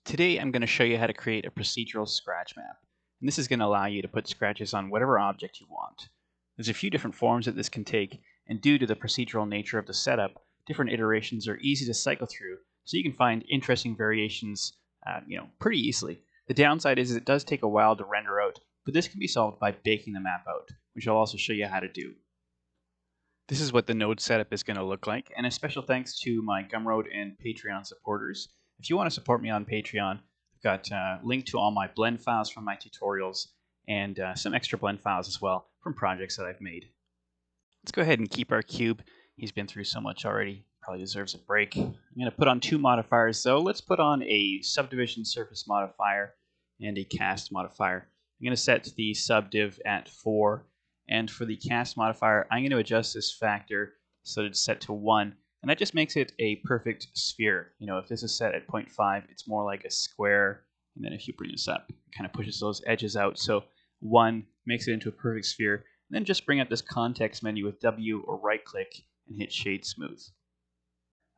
Today I'm going to show you how to create a procedural scratch map. And this is going to allow you to put scratches on whatever object you want. There's a few different forms that this can take, and due to the procedural nature of the setup, different iterations are easy to cycle through, so you can find interesting variations pretty easily. The downside is it does take a while to render out, but this can be solved by baking the map out, which I'll also show you how to do. This is what the node setup is going to look like, and a special thanks to my Gumroad and Patreon supporters. If you want to support me on Patreon, I've got a link to all my blend files from my tutorials and some extra blend files as well from projects that I've made. Let's go ahead and keep our cube. He's been through so much already, probably deserves a break. I'm going to put on two modifiers though. Let's put on a subdivision surface modifier and a cast modifier. I'm going to set the subdiv at 4. And for the cast modifier, I'm going to adjust this factor so that it's set to 1. And that just makes it a perfect sphere. You know, if this is set at 0.5, it's more like a square. And then if you bring this up, it kind of pushes those edges out. So 1 makes it into a perfect sphere. And then just bring up this context menu with W or right click and hit Shade Smooth.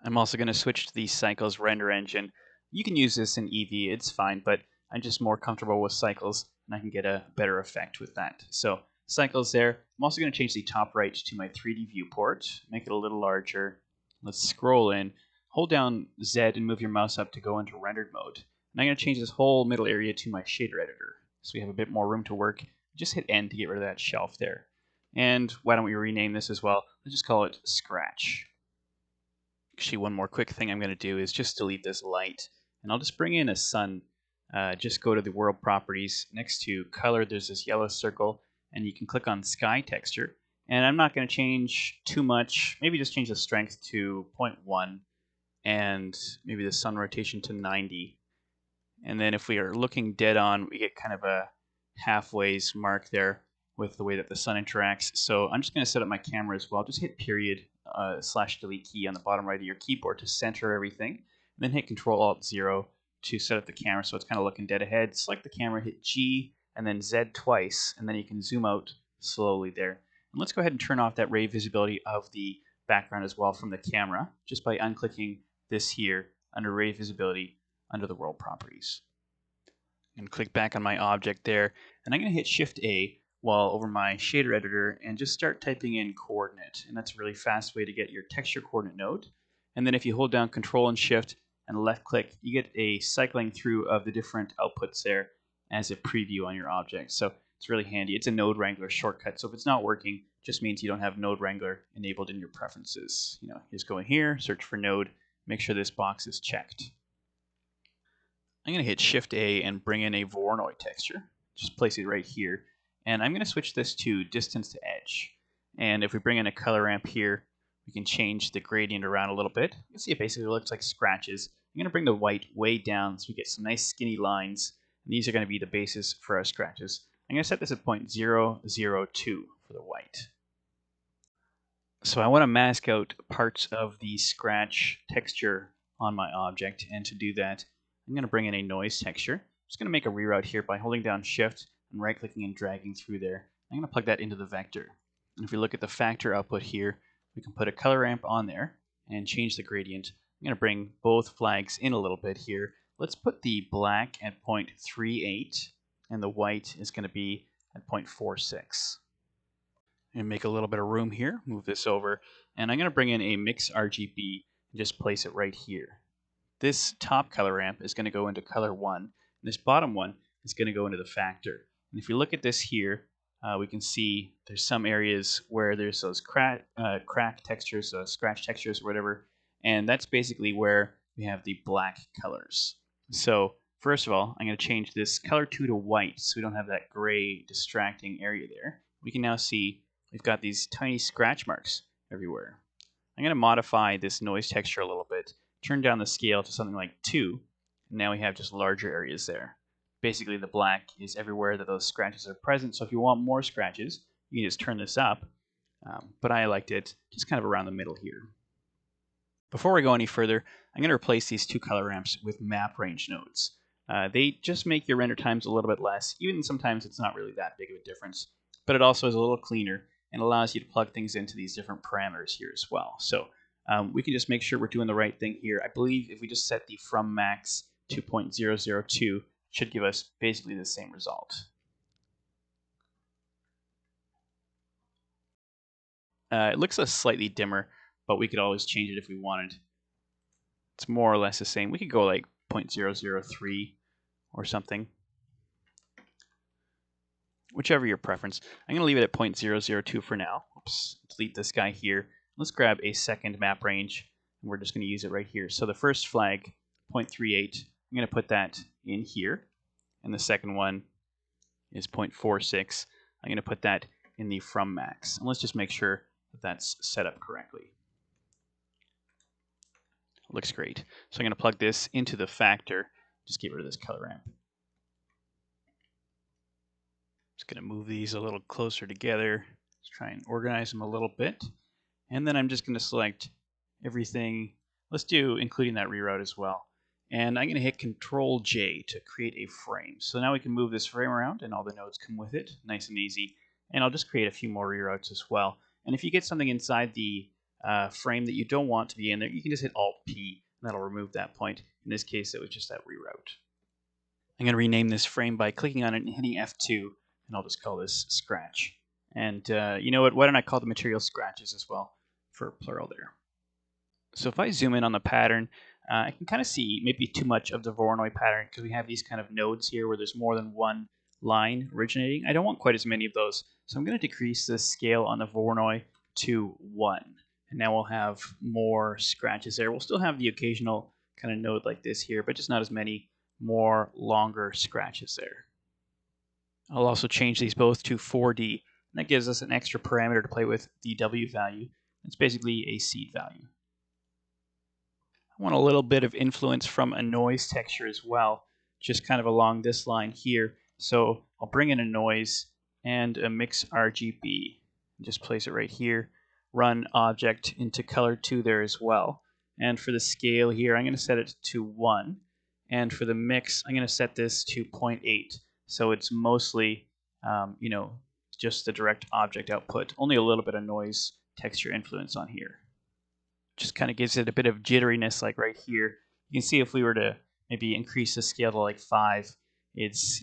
I'm also going to switch to the Cycles render engine. You can use this in Eevee, it's fine, but I'm just more comfortable with Cycles and I can get a better effect with that. So Cycles there. I'm also going to change the top right to my 3D viewport, make it a little larger. Let's scroll in, hold down Z and move your mouse up to go into rendered mode. And I'm going to change this whole middle area to my shader editor so we have a bit more room to work. Just hit N to get rid of that shelf there. And why don't we rename this as well? Let's just call it Scratch. Actually, one more quick thing I'm going to do is just delete this light. And I'll just bring in a sun. Just go to the world properties. Next to color, there's this yellow circle. And you can click on sky texture. And I'm not going to change too much. Maybe just change the strength to 0.1 and maybe the sun rotation to 90. And then if we are looking dead on, we get kind of a halfways mark there with the way that the sun interacts. So I'm just going to set up my camera as well. Just hit period / delete key on the bottom right of your keyboard to center everything. And then hit Control Alt 0 to set up the camera so it's kind of looking dead ahead. Select the camera, hit G, and then Z twice, and then you can zoom out slowly there. And let's go ahead and turn off that ray visibility of the background as well from the camera, just by unclicking this here under ray visibility under the world properties. And click back on my object there, and I'm going to hit Shift A while over my shader editor and just start typing in coordinate. And that's a really fast way to get your texture coordinate node. And then if you hold down Control and Shift and left click, you get a cycling through of the different outputs there as a preview on your object. So it's really handy. It's a Node Wrangler shortcut. So if it's not working, it just means you don't have Node Wrangler enabled in your preferences. You just go in here, search for node, make sure this box is checked. I'm going to hit Shift A and bring in a Voronoi texture. Just place it right here. And I'm going to switch this to distance to edge. And if we bring in a color ramp here, we can change the gradient around a little bit. You can see it basically looks like scratches. I'm going to bring the white way down so we get some nice skinny lines. And these are going to be the basis for our scratches. I'm going to set this at 0.002 for the white. So I want to mask out parts of the scratch texture on my object. And to do that, I'm going to bring in a noise texture. I'm just going to make a reroute here by holding down Shift and right-clicking and dragging through there. I'm going to plug that into the vector. And if we look at the factor output here, we can put a color ramp on there and change the gradient. I'm going to bring both flags in a little bit here. Let's put the black at 0.38 and the white is going to be at 0.46. And make a little bit of room here, move this over, and I'm going to bring in a mix RGB and just place it right here. This top color ramp is going to go into color 1, and this bottom one is going to go into the factor. And if you look at this here, we can see there's some areas where there's those crack textures, scratch textures or whatever, and that's basically where we have the black colors. So first of all, I'm going to change this color 2 to white so we don't have that gray distracting area there. We can now see we've got these tiny scratch marks everywhere. I'm going to modify this noise texture a little bit, turn down the scale to something like 2, and now we have just larger areas there. Basically the black is everywhere that those scratches are present, so if you want more scratches, you can just turn this up, but I liked it just kind of around the middle here. Before we go any further, I'm going to replace these two color ramps with map range nodes. They just make your render times a little bit less, even sometimes it's not really that big of a difference, but it also is a little cleaner and allows you to plug things into these different parameters here as well. So we can just make sure we're doing the right thing here. I believe if we just set the from max to 0.002 should give us basically the same result. It looks a slightly dimmer, but we could always change it if we wanted. It's more or less the same. We could go like 0.003 or something. Whichever your preference. I'm going to leave it at 0.002 for now. Oops, delete this guy here. Let's grab a second map range, and we're just going to use it right here. So the first flag, 0.38, I'm going to put that in here, and the second one is 0.46. I'm going to put that in the from max. And let's just make sure that that's set up correctly. Looks great. So I'm going to plug this into the factor. Just get rid of this color ramp. Just going to move these a little closer together. Let's try and organize them a little bit. And then I'm just going to select everything. Let's do including that reroute as well. And I'm going to hit Control J to create a frame. So now we can move this frame around and all the nodes come with it. Nice and easy. And I'll just create a few more reroutes as well. And if you get something inside the frame that you don't want to be in there, you can just hit Alt-P and that'll remove that point. In this case, it was just that reroute. I'm going to rename this frame by clicking on it and hitting F2. And I'll just call this scratch. And you know what? Why don't I call the material scratches as well for plural there? So if I zoom in on the pattern, I can kind of see maybe too much of the Voronoi pattern because we have these kind of nodes here where there's more than one line originating. I don't want quite as many of those. So I'm going to decrease the scale on the Voronoi to 1. And now we'll have more scratches there. We'll still have the occasional kind of node like this here, but just not as many more longer scratches there. I'll also change these both to 4D, and that gives us an extra parameter to play with, the W value. It's basically a seed value. I want a little bit of influence from a noise texture as well, just kind of along this line here. So I'll bring in a noise and a mix RGB. Just place it right here. Run object into color 2 there as well. And for the scale here, I'm going to set it to 1. And for the mix, I'm going to set this to 0.8. So it's mostly, just the direct object output. Only a little bit of noise texture influence on here. Just kind of gives it a bit of jitteriness like right here. You can see if we were to maybe increase the scale to like 5, it's,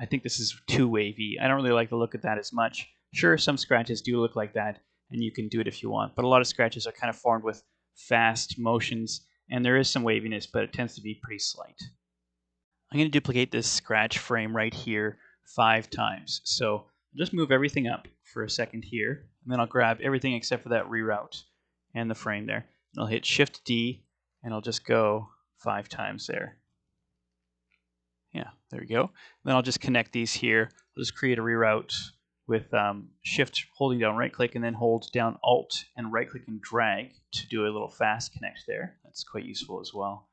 I think this is too wavy. I don't really like the look of that as much. Sure, some scratches do look like that, and you can do it if you want. But a lot of scratches are kind of formed with fast motions, and there is some waviness, but it tends to be pretty slight. I'm going to duplicate this scratch frame right here 5 times. So I'll just move everything up for a second here, and then I'll grab everything except for that reroute and the frame there. And I'll hit Shift D, and I'll just go 5 times there. Yeah, there we go. Then I'll just connect these here. I'll just create a reroute with Shift holding down right click and then hold down Alt and right click and drag to do a little fast connect there. That's quite useful as well.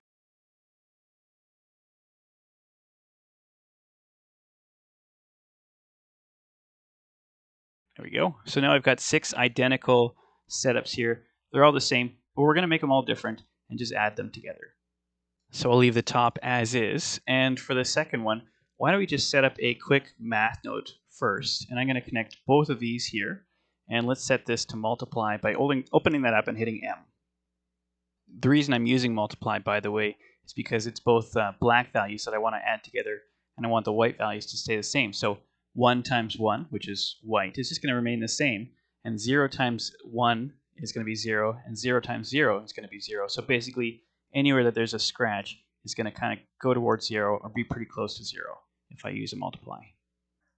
There we go. So now I've got 6 identical setups here. They're all the same, but we're going to make them all different and just add them together. So I'll leave the top as is. And for the second one, why don't we just set up a quick math node first. And I'm going to connect both of these here. And let's set this to multiply by opening that up and hitting M. The reason I'm using multiply, by the way, is because it's both black values that I want to add together, and I want the white values to stay the same. So 1 times 1, which is white, is just going to remain the same. And 0 times 1 is going to be 0, and 0 times 0 is going to be 0. So basically, anywhere that there's a scratch is going to kind of go towards 0 or be pretty close to 0 if I use a multiply.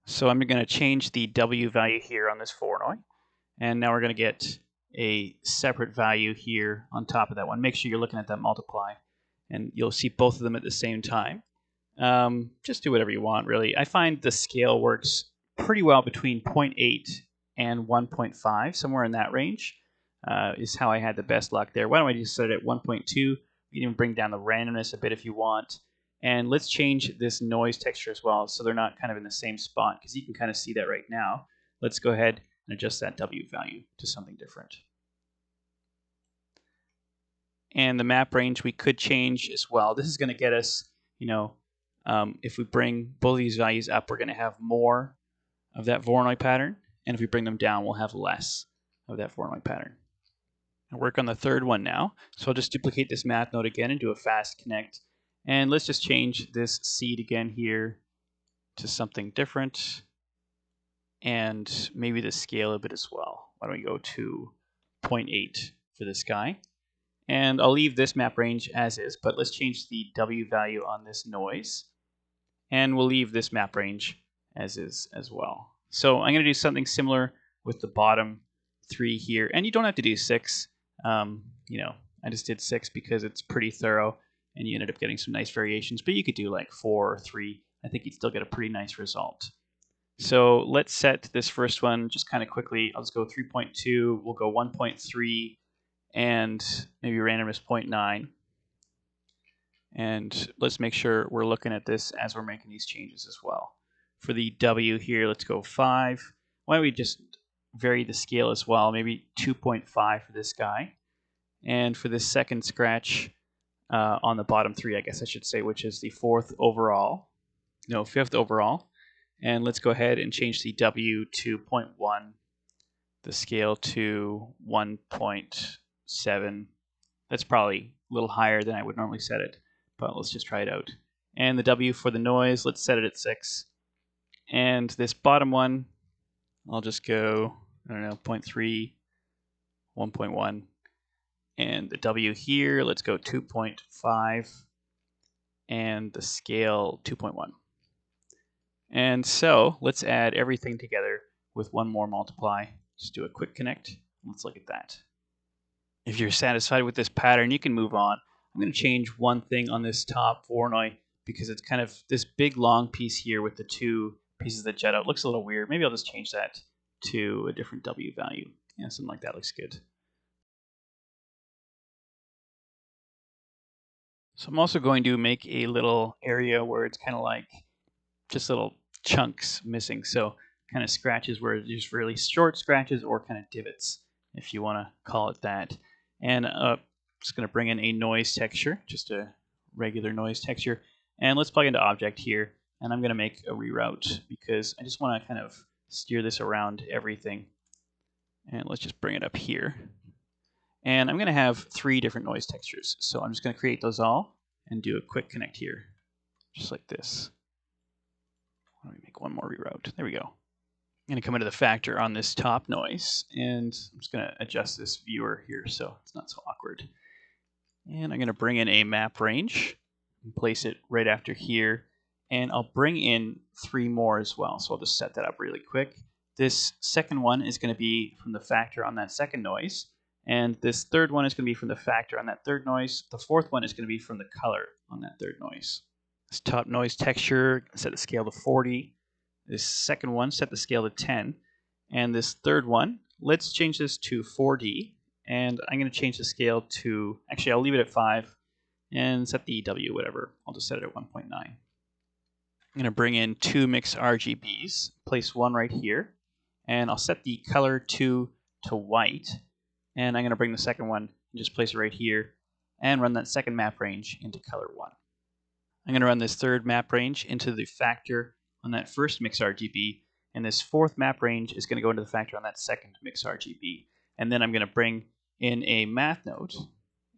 So I'm going to change the W value here on this Voronoi, and now we're going to get a separate value here on top of that one. Make sure you're looking at that multiply, and you'll see both of them at the same time. Just do whatever you want, really. I find the scale works pretty well between 0.8 and 1.5, somewhere in that range is how I had the best luck there. Why don't I just set it at 1.2? You can even bring down the randomness a bit if you want. And let's change this noise texture as well so they're not kind of in the same spot, because you can kind of see that right now. Let's go ahead and adjust that W value to something different. And the map range we could change as well. This is going to get us, if we bring both of these values up, we're going to have more of that Voronoi pattern. And if we bring them down, we'll have less of that Voronoi pattern. I'll work on the third one now. So I'll just duplicate this math node again and do a fast connect. And let's just change this seed again here to something different. And maybe the scale a bit as well. Why don't we go to 0.8 for this guy? And I'll leave this map range as is, but let's change the W value on this noise. And we'll leave this map range as is as well. So I'm going to do something similar with the bottom 3 here. And you don't have to do 6. I just did 6 because it's pretty thorough, and you ended up getting some nice variations. But you could do like 4 or 3. I think you'd still get a pretty nice result. So let's set this first one just kind of quickly. I'll just go 3.2. We'll go 1.3 and maybe random is 0.9. And let's make sure we're looking at this as we're making these changes as well. For the W here, let's go 5. Why don't we just vary the scale as well? Maybe 2.5 for this guy. And for this second scratch on the bottom 3, I guess I should say, which is the 5th overall. And let's go ahead and change the W to 0.1, the scale to 1.7. That's probably a little higher than I would normally set it, but let's just try it out. And the W for the noise, let's set it at 6. And this bottom one, I'll just go, 0.3, 1.1. And the W here, let's go 2.5. And the scale 2.1. And so let's add everything together with one more multiply. Just do a quick connect. Let's look at that. If you're satisfied with this pattern, you can move on. I'm going to change one thing on this top Voronoi because it's kind of this big long piece here with the 2 pieces that jut out. Looks a little weird. Maybe I'll just change that to a different W value. Yeah, something like that looks good. So I'm also going to make a little area where it's kind of like just little chunks missing. So kind of scratches where there's really short scratches or kind of divots, if you want to call it that. And I'm just going to bring in a noise texture, just a regular noise texture. And let's plug into object here. And I'm going to make a reroute because I just want to kind of steer this around everything. And let's just bring it up here. And I'm going to have 3 different noise textures. So I'm just going to create those all and do a quick connect here, just like this. Let me make one more reroute. There we go. I'm going to come into the factor on this top noise, and I'm just going to adjust this viewer here so it's not so awkward. And I'm going to bring in a map range and place it right after here. And I'll bring in 3 more as well. So I'll just set that up really quick. This second one is going to be from the factor on that second noise. And this third one is going to be from the factor on that third noise. The 4th one is going to be from the color on that third noise. This top noise texture, set the scale to 40. This second one, set the scale to 10. And this third one, let's change this to 4D. And I'm going to change the scale to, actually I'll leave it at 5 and set the W, whatever. I'll just set it at 1.9. I'm going to bring in 2 mix RGBs, place one right here. And I'll set the color 2 to white. And I'm going to bring the second one and just place it right here and run that second map range into color 1. I'm going to run this third map range into the factor on that first mix RGB, and this 4th map range is going to go into the factor on that second mix RGB. And then I'm going to bring in a math node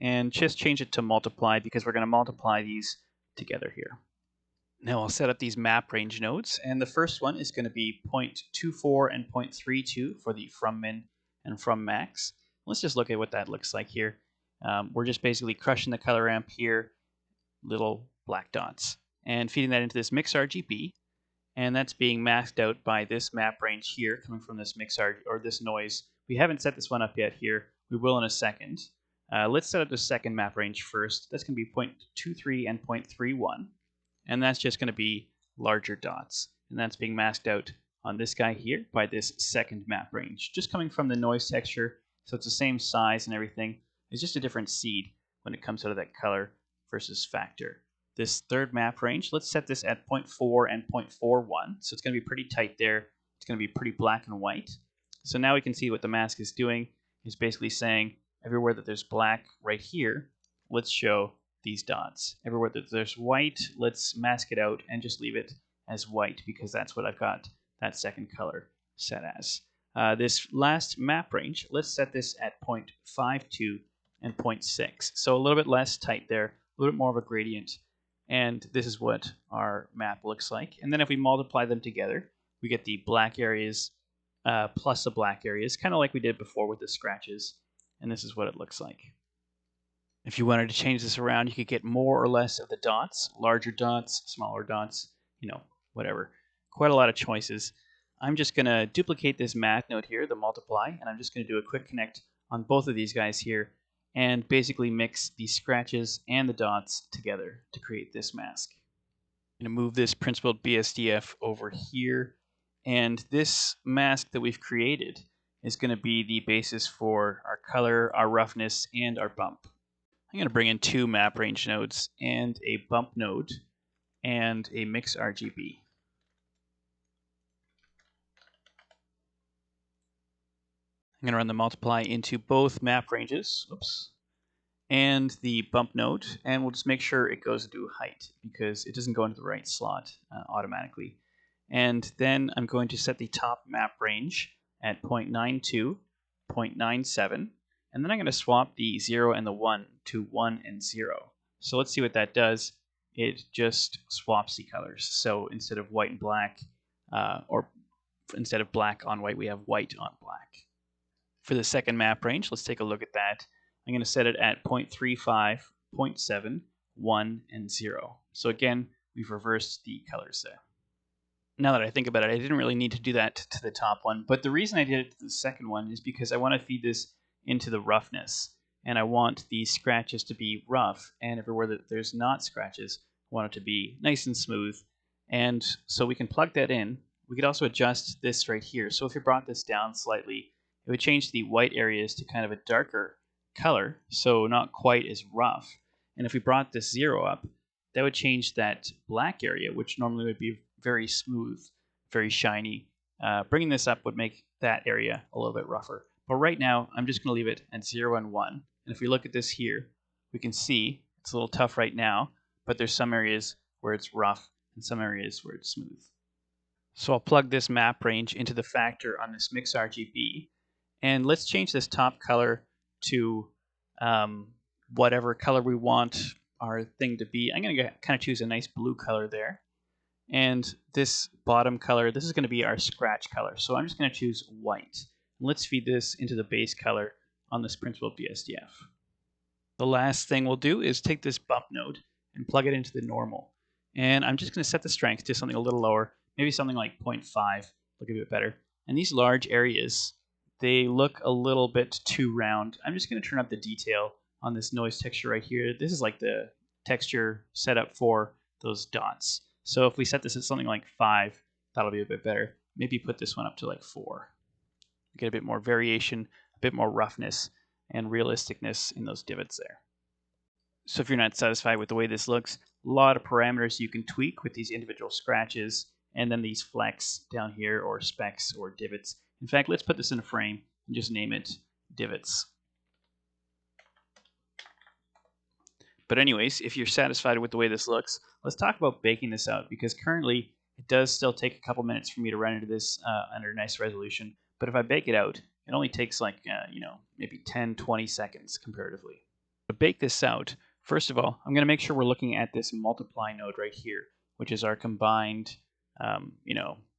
and just change it to multiply because we're going to multiply these together here. Now I'll set up these map range nodes, and the first one is going to be 0.24 and 0.32 for the from min and from max. Let's just look at what that looks like here. We're just basically crushing the color ramp here, little black dots, and feeding that into this mix RGB, and that's being masked out by this map range here coming from this mix or this noise. We haven't set this one up yet here. We will in a second. Let's set up the second map range first. That's going to be 0.23 and 0.31, and that's just going to be larger dots, and that's being masked out on this guy here by this second map range, just coming from the noise texture. So it's the same size and everything. It's just a different seed when it comes out of that color versus factor. This third map range, let's set this at 0.4 and 0.41. So it's going to be pretty tight there. It's going to be pretty black and white. So now we can see what the mask is doing. It's basically saying everywhere that there's black right here, let's show these dots. Everywhere that there's white, let's mask it out and just leave it as white because that's what I've got that second color set as. This last map range, let's set this at 0.52 and 0.6. So a little bit less tight there, a little bit more of a gradient. And this is what our map looks like. And then if we multiply them together, we get the black areas plus the black areas, kind of like we did before with the scratches. And this is what it looks like. If you wanted to change this around, you could get more or less of the dots, larger dots, smaller dots, whatever. Quite a lot of choices. I'm just going to duplicate this math node here, the multiply, and I'm just going to do a quick connect on both of these guys here and basically mix the scratches and the dots together to create this mask. I'm going to move this principled BSDF over here, and this mask that we've created is going to be the basis for our color, our roughness, and our bump. I'm going to bring in two map range nodes and a bump node and a mix RGB. I'm going to run the multiply into both map ranges, and the bump node, and we'll just make sure it goes into height because it doesn't go into the right slot automatically. And then I'm going to set the top map range at 0.92, 0.97, and then I'm going to swap the 0 and the 1 to 1 and 0. So let's see what that does. It just swaps the colors. So instead of white and black, or instead of black on white, we have white on black. For the second map range, let's take a look at that. I'm going to set it at 0.35, 0.7, 1, and 0. So again, we've reversed the colors there. Now that I think about it, I didn't really need to do that to the top one, but the reason I did it to the second one is because I want to feed this into the roughness, and I want the scratches to be rough, and everywhere that there's not scratches, I want it to be nice and smooth. And so we can plug that in. We could also adjust this right here. So if you brought this down slightly, it would change the white areas to kind of a darker color, so not quite as rough. And if we brought this 0 up, that would change that black area, which normally would be very smooth, very shiny. Bringing this up would make that area a little bit rougher. But right now, I'm just going to leave it at 0 and 1. And if we look at this here, we can see it's a little tough right now, but there's some areas where it's rough and some areas where it's smooth. So I'll plug this map range into the factor on this mix RGB. And let's change this top color to whatever color we want our thing to be. I'm going to kind of choose a nice blue color there. And this bottom color, this is going to be our scratch color. So I'm just going to choose white. Let's feed this into the base color on this principled BSDF. The last thing we'll do is take this bump node and plug it into the normal. And I'm just going to set the strength to something a little lower, maybe something like 0.5, look a bit better. And these large areas, they look a little bit too round. I'm just going to turn up the detail on this noise texture right here. This is like the texture setup for those dots. So if we set this at something like 5, that'll be a bit better. Maybe put this one up to like 4. Get a bit more variation, a bit more roughness, and realisticness in those divots there. So if you're not satisfied with the way this looks, a lot of parameters you can tweak with these individual scratches, and then these flecks down here, or specks, or divots. In fact, let's put this in a frame and just name it divots. But anyways, if you're satisfied with the way this looks, let's talk about baking this out, because currently it does still take a couple minutes for me to render this under nice resolution. But if I bake it out, it only takes like, maybe 10, 20 seconds comparatively. To bake this out, first of all, I'm going to make sure we're looking at this multiply node right here, which is our combined,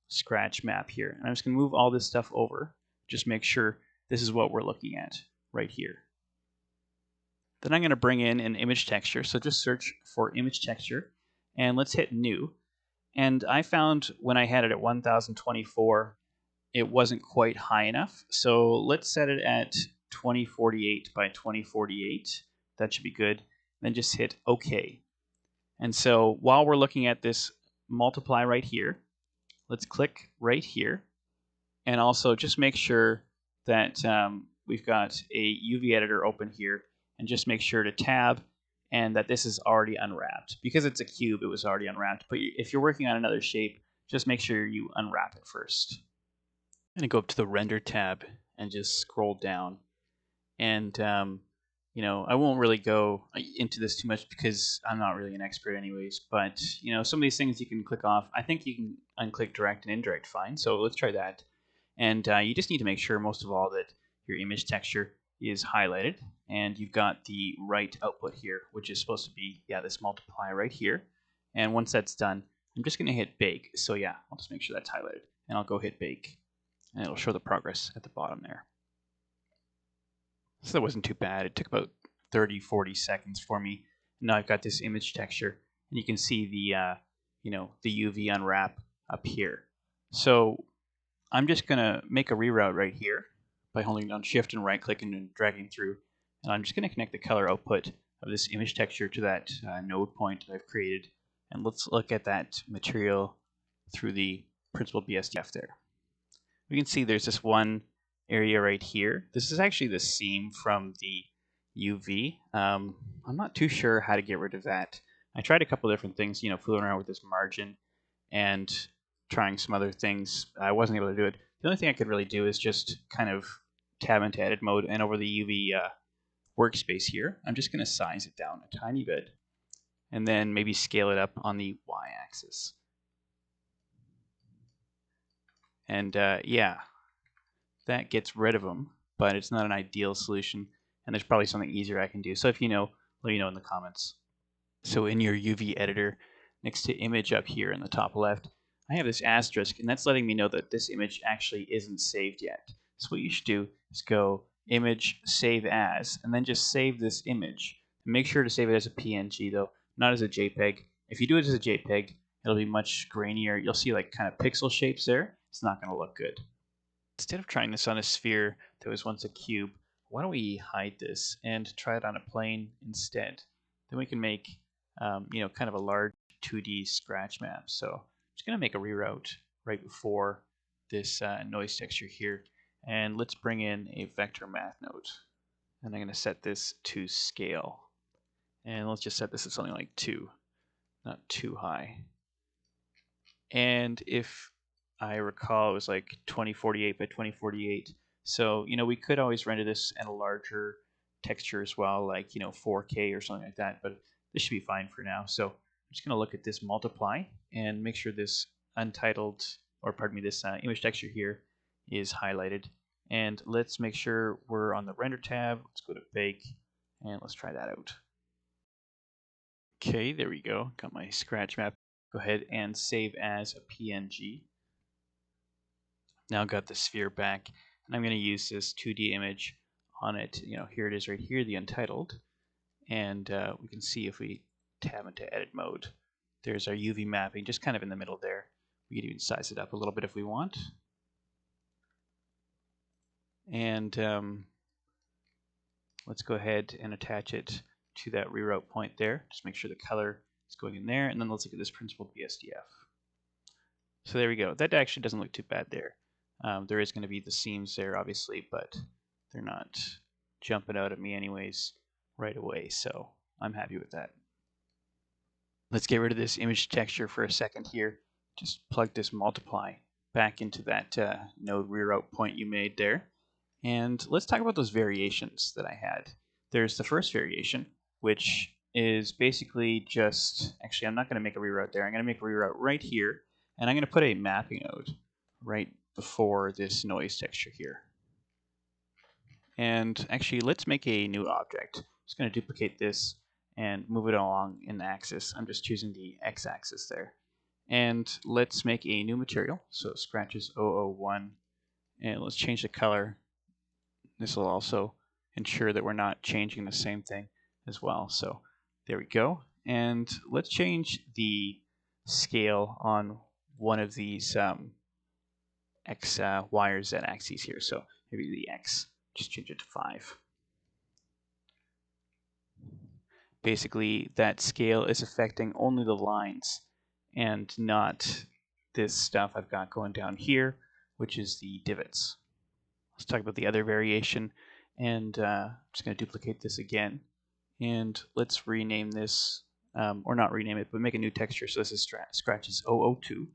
scratch map here. And I'm just going to move all this stuff over, just make sure this is what we're looking at right here. Then I'm going to bring in an image texture. So just search for image texture, and let's hit new. And I found when I had it at 1024, it wasn't quite high enough. So let's set it at 2048 by 2048. That should be good. Then just hit OK. And so while we're looking at this multiply right here, let's click right here. And also just make sure that we've got a UV editor open here, and just make sure to tab and that this is already unwrapped. Because it's a cube, it was already unwrapped. But if you're working on another shape, just make sure you unwrap it first. I'm going to go up to the render tab and just scroll down. And, I won't really go into this too much because I'm not really an expert anyways. But, some of these things you can click off. I think you can unclick direct and indirect fine. So let's try that. And you just need to make sure, most of all, that your image texture is highlighted and you've got the right output here, which is supposed to be, this multiply right here. And once that's done, I'm just going to hit bake. So yeah, I'll just make sure that's highlighted. And I'll go hit bake. And it'll show the progress at the bottom there. So that wasn't too bad. It took about 30-40 seconds for me. Now I've got this image texture. And you can see the, the UV unwrap up here. So I'm just going to make a reroute right here by holding down Shift and right-clicking and dragging through. And I'm just going to connect the color output of this image texture to that node point that I've created. And let's look at that material through the Principled BSDF there. We can see there's this one area right here. This is actually the seam from the UV. I'm not too sure how to get rid of that. I tried a couple different things, fooling around with this margin and trying some other things. I wasn't able to do it. The only thing I could really do is just kind of tab into edit mode, and over the UV workspace here, I'm just going to size it down a tiny bit and then maybe scale it up on the y-axis. And yeah, that gets rid of them, but it's not an ideal solution, and there's probably something easier I can do. So if you know, let me know in the comments. So in your UV editor, next to image up here in the top left, I have this asterisk, and that's letting me know that this image actually isn't saved yet. So what you should do is go image save as, and then just save this image. Make sure to save it as a PNG though, not as a JPEG. If you do it as a JPEG, it'll be much grainier. You'll see like kind of pixel shapes there. It's not going to look good. Instead of trying this on a sphere that was once a cube, why don't we hide this and try it on a plane instead? Then we can make kind of a large 2D scratch map. So I'm just going to make a reroute right before this noise texture here. And let's bring in a vector math node. And I'm going to set this to scale. And let's just set this to something like 2, not too high. And if I recall, it was like 2048 by 2048. So, we could always render this at a larger texture as well, like, 4K or something like that. But this should be fine for now. So I'm just going to look at this multiply and make sure this untitled, or pardon me, this image texture here is highlighted. And let's make sure we're on the render tab. Let's go to bake and let's try that out. Okay, there we go. Got my scratch map. Go ahead and save as a PNG. Now got the sphere back, and I'm going to use this 2D image on it. Here it is right here, the untitled. And we can see if we tab into edit mode, there's our UV mapping just kind of in the middle there. We can even size it up a little bit if we want. And let's go ahead and attach it to that reroute point there. Just make sure the color is going in there. And then let's look at this Principled BSDF. So there we go. That actually doesn't look too bad there. There is going to be the seams there, obviously, but they're not jumping out at me anyways right away. So I'm happy with that. Let's get rid of this image texture for a second here. Just plug this multiply back into that node reroute point you made there. And let's talk about those variations that I had. There's the first variation, which is basically just, actually I'm not going to make a reroute there. I'm going to make a reroute right here, and I'm going to put a mapping node right before this noise texture here. And actually, let's make a new object. I'm just going to duplicate this and move it along in the axis. I'm just choosing the x-axis there. And let's make a new material. So scratches 001, and let's change the color. This will also ensure that we're not changing the same thing as well. So there we go. And let's change the scale on one of these X, Y, or Z axes here. So maybe the X, just change it to 5. Basically, that scale is affecting only the lines and not this stuff I've got going down here, which is the divots. Let's talk about the other variation, and I'm just going to duplicate this again, and let's rename this, or not rename it, but make a new texture. So this is scratches 002,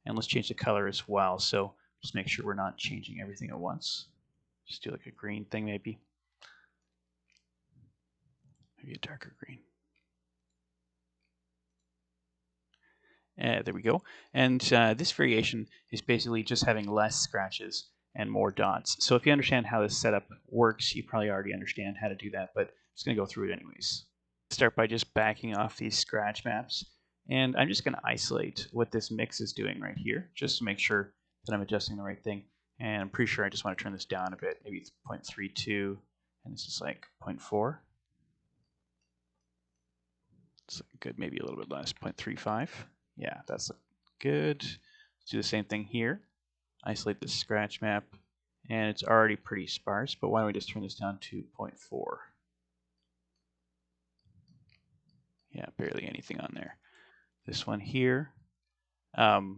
and let's change the color as well. So just make sure we're not changing everything at once. Just do like a green thing maybe. Maybe a darker green. There we go. And this variation is basically just having less scratches and more dots. So if you understand how this setup works, you probably already understand how to do that, but I'm just going to go through it anyways. Start by just backing off these scratch maps And I'm just going to isolate what this mix is doing right here, just to make sure that I'm adjusting the right thing. And I'm pretty sure I just want to turn this down a bit. Maybe it's 0.32, and this is like 0.4. It's good, maybe a little bit less, 0.35. Yeah, that's good. Let's do the same thing here. Isolate this scratch map, and it's already pretty sparse, but why don't we just turn this down to 0.4? Yeah, barely anything on there. This one here, let's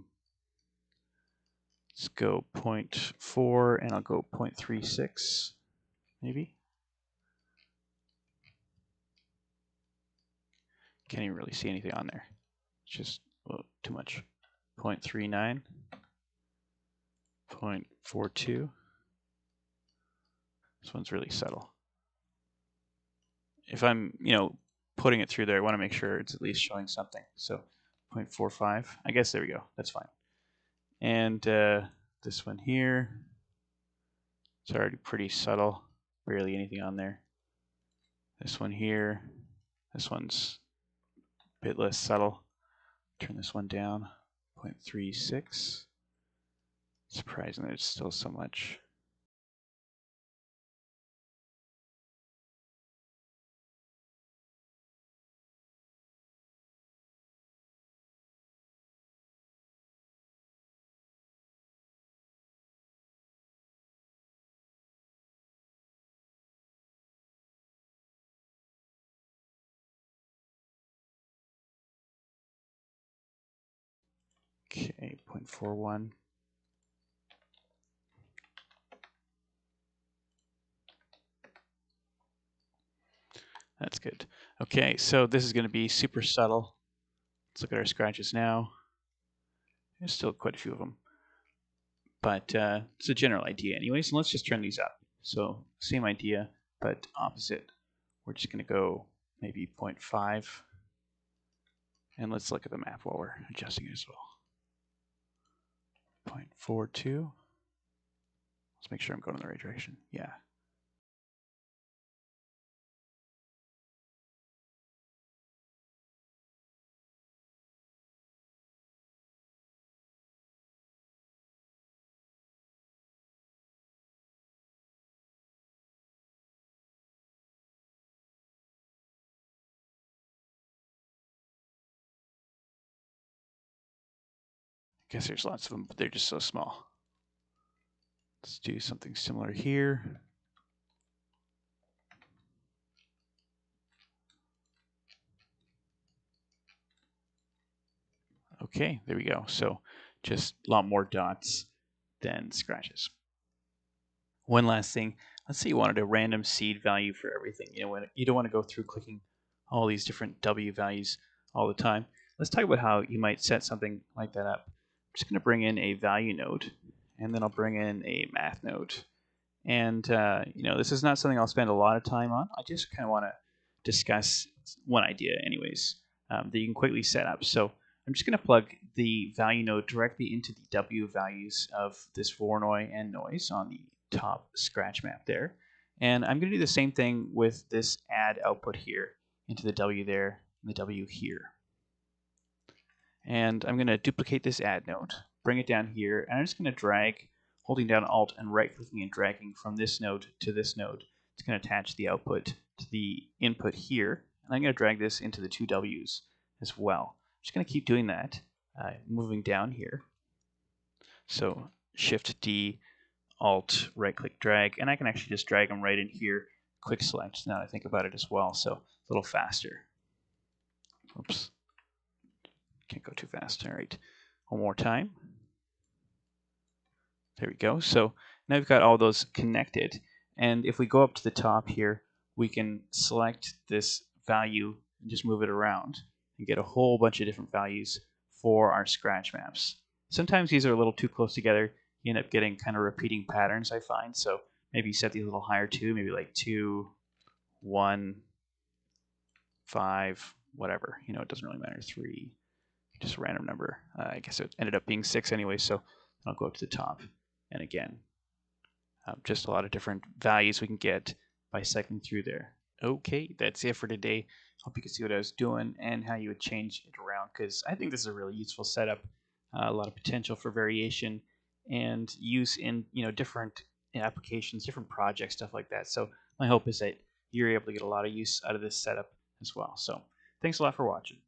go 0.4, and I'll go 0.36, maybe. Can't even really see anything on there. It's just too much. 0.39, 0.42. This one's really subtle. If I'm, putting it through there, I want to make sure it's at least showing something. So 0.45, I guess there we go. That's fine. And this one here, it's already pretty subtle. Barely anything on there. This one here, this one's a bit less subtle. Turn this one down, 0.36. Surprising that it's still so much. Okay, 0.41. That's good. Okay, so this is going to be super subtle. Let's look at our scratches now. There's still quite a few of them. But it's a general idea anyway, so let's just turn these up. So same idea, but opposite. We're just going to go maybe 0.5. And let's look at the map while we're adjusting it as well. 0.42. Let's make sure I'm going in the right direction. Yeah. I guess there's lots of them, but they're just so small. Let's do something similar here. Okay, there we go. So just a lot more dots than scratches. One last thing, let's say you wanted a random seed value for everything. You don't want to go through clicking all these different W values all the time. Let's talk about how you might set something like that up. I'm just going to bring in a value node, and then I'll bring in a math node. And this is not something I'll spend a lot of time on. I just kind of want to discuss one idea anyways, that you can quickly set up. So I'm just going to plug the value node directly into the W values of this Voronoi and noise on the top scratch map there. And I'm going to do the same thing with this add output here into the W there and the W here. And I'm going to duplicate this add node, bring it down here, and I'm just going to drag, holding down Alt and right-clicking and dragging from this node to this node. It's going to attach the output to the input here, and I'm going to drag this into the two W's as well. I'm just going to keep doing that, moving down here. So Shift D, Alt, right-click, drag, and I can actually just drag them right in here. Quick select, now that I think about it as well, so a little faster. Oops. Can't go too fast. All right, one more time. There we go. So now we've got all those connected. And if we go up to the top here, we can select this value and just move it around and get a whole bunch of different values for our scratch maps. Sometimes these are a little too close together. You end up getting kind of repeating patterns, I find. So maybe you set these a little higher too, maybe like 2, 1, 5, whatever. It doesn't really matter. 3. Just a random number. I guess it ended up being 6 anyway, so I'll go up to the top. And again, just a lot of different values we can get by cycling through there. Okay, that's it for today. Hope you could see what I was doing and how you would change it around, because I think this is a really useful setup. A lot of potential for variation and use in different applications, different projects, stuff like that. So my hope is that you're able to get a lot of use out of this setup as well. So thanks a lot for watching.